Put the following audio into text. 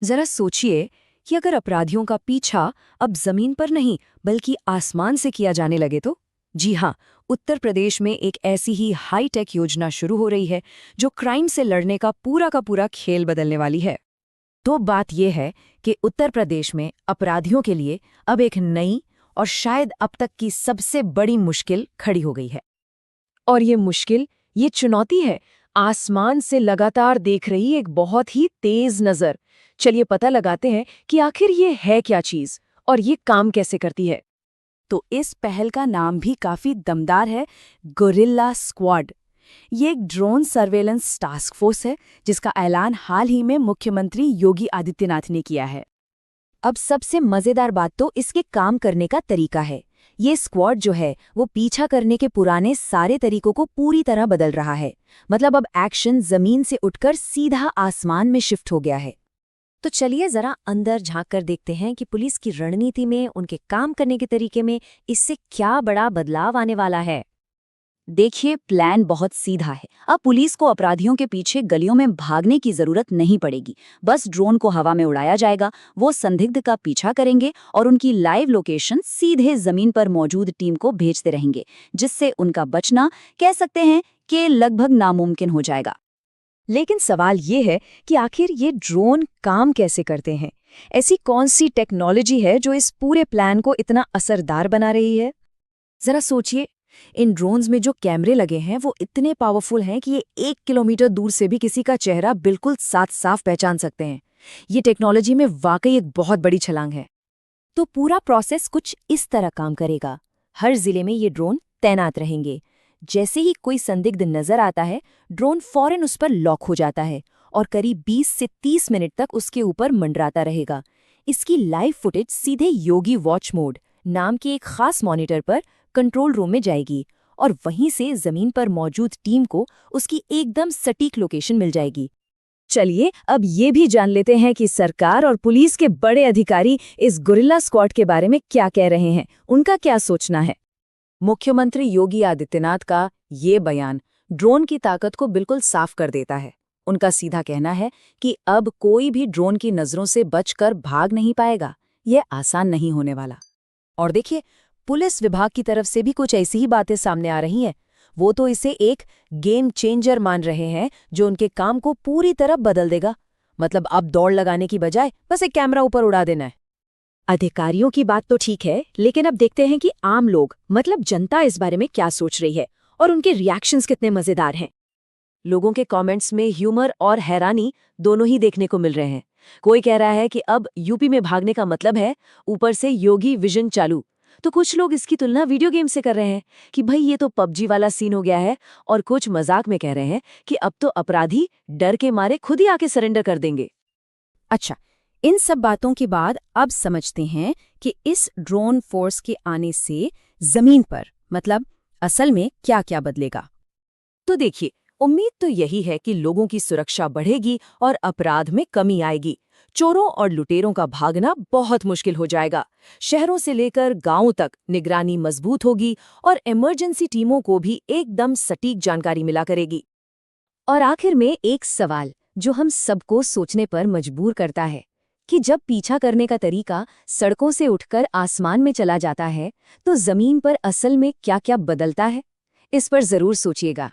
जरा सोचिए कि अगर अपराधियों का पीछा अब जमीन पर नहीं बल्कि आसमान से किया जाने लगे तो। जी हाँ, उत्तर प्रदेश में एक ऐसी ही हाईटेक योजना शुरू हो रही है जो क्राइम से लड़ने का पूरा खेल बदलने वाली है। तो बात यह है कि उत्तर प्रदेश में अपराधियों के लिए अब एक नई और शायद अब तक की सबसे बड़ी मुश्किल खड़ी हो गई है। और ये मुश्किल, ये चुनौती है आसमान से लगातार देख रही एक बहुत ही तेज नजर। चलिए पता लगाते हैं कि आखिर ये है क्या चीज और ये काम कैसे करती है। तो इस पहल का नाम भी काफी दमदार है, गोरिल्ला स्क्वाड। ये एक ड्रोन सर्वेलेंस टास्क फोर्स है जिसका ऐलान हाल ही में मुख्यमंत्री योगी आदित्यनाथ ने किया है। अब सबसे मजेदार बात तो इसके काम करने का तरीका है। ये स्क्वाड जो है वो पीछा करने के पुराने सारे तरीकों को पूरी तरह बदल रहा है। मतलब अब एक्शन जमीन से उठकर सीधा आसमान में शिफ्ट हो गया है। तो चलिए जरा अंदर झांक कर देखते हैं कि पुलिस की रणनीति में, उनके काम करने के तरीके में इससे क्या बड़ा बदलाव आने वाला है। देखिए, प्लान बहुत सीधा है। अब पुलिस को अपराधियों के पीछे गलियों में भागने की जरूरत नहीं पड़ेगी। बस ड्रोन को हवा में उड़ाया जाएगा, वो संदिग्ध का पीछा करेंगे और उनकी लाइव लोकेशन सीधे जमीन पर मौजूद टीम को भेजते रहेंगे, जिससे उनका बचना कह सकते हैं कि लगभग नामुमकिन हो जाएगा। लेकिन सवाल ये है कि आखिर ये ड्रोन काम कैसे करते हैं? ऐसी कौन सी टेक्नोलॉजी है जो इस पूरे प्लान को इतना असरदार बना रही है? जरा सोचिए, इन ड्रोन्स में जो कैमरे लगे हैं वो इतने पावरफुल हैं कि ये 1 किलोमीटर दूर से भी किसी का चेहरा बिल्कुल साफ साफ पहचान सकते हैं। ये टेक्नोलॉजी में वाकई एक बहुत बड़ी छलांग है। तो पूरा प्रोसेस कुछ इस तरह काम करेगा। हर जिले में ये ड्रोन तैनात रहेंगे। जैसे ही कोई संदिग्ध नजर आता है, ड्रोन फौरन उस पर लॉक हो जाता है और करीब 20 से 30 मिनट तक उसके ऊपर मंडराता रहेगा। इसकी लाइव फुटेज सीधे योगी वॉच मोड नाम के एक खास मॉनिटर पर कंट्रोल रूम में जाएगी और वहीं से जमीन पर मौजूद टीम को उसकी एकदम सटीक लोकेशन मिल जाएगी। चलिए अब ये भी जान लेते हैं कि सरकार और पुलिस के बड़े अधिकारी इस गोरिल्ला स्क्वाड के बारे में क्या कह रहे हैं, उनका क्या सोचना है। मुख्यमंत्री योगी आदित्यनाथ का ये बयान ड्रोन की ताकत को बिल्कुल साफ कर देता है। उनका सीधा कहना है कि अब कोई भी ड्रोन की नजरों से बचकर भाग नहीं पाएगा। यह आसान नहीं होने वाला। और देखिए, पुलिस विभाग की तरफ से भी कुछ ऐसी ही बातें सामने आ रही हैं। वो तो इसे एक गेम चेंजर मान रहे हैं जो उनके काम को पूरी तरह बदल देगा। मतलब अब दौड़ लगाने की बजाय बस एक कैमरा ऊपर उड़ा देना है। अधिकारियों की बात तो ठीक है, लेकिन अब देखते हैं कि आम लोग, मतलब जनता, इस बारे में क्या सोच रही है और उनके रिएक्शंस कितने मजेदार हैं। लोगों के कमेंट्स में ह्यूमर और हैरानी दोनों ही देखने को मिल रहे हैं। कोई कह रहा है कि अब यूपी में भागने का मतलब है ऊपर से योगी विजन चालू। तो कुछ लोग इसकी तुलना वीडियो गेम से कर रहे हैं कि भाई ये तो पबजी वाला सीन हो गया है, और कुछ मजाक में कह रहे हैं कि अब तो अपराधी डर के मारे खुद ही आके सरेंडर कर देंगे। अच्छा, इन सब बातों के बाद अब समझते हैं कि इस ड्रोन फोर्स के आने से जमीन पर, मतलब असल में क्या क्या बदलेगा। तो देखिए, उम्मीद तो यही है कि लोगों की सुरक्षा बढ़ेगी और अपराध में कमी आएगी। चोरों और लुटेरों का भागना बहुत मुश्किल हो जाएगा। शहरों से लेकर गांवों तक निगरानी मजबूत होगी और इमरजेंसी टीमों को भी एकदम सटीक जानकारी मिला करेगी। और आखिर में एक सवाल जो हम सबको सोचने पर मजबूर करता है कि जब पीछा करने का तरीका सड़कों से उठकर आसमान में चला जाता है तो जमीन पर असल में क्या क्या बदलता है। इस पर जरूर सोचिएगा।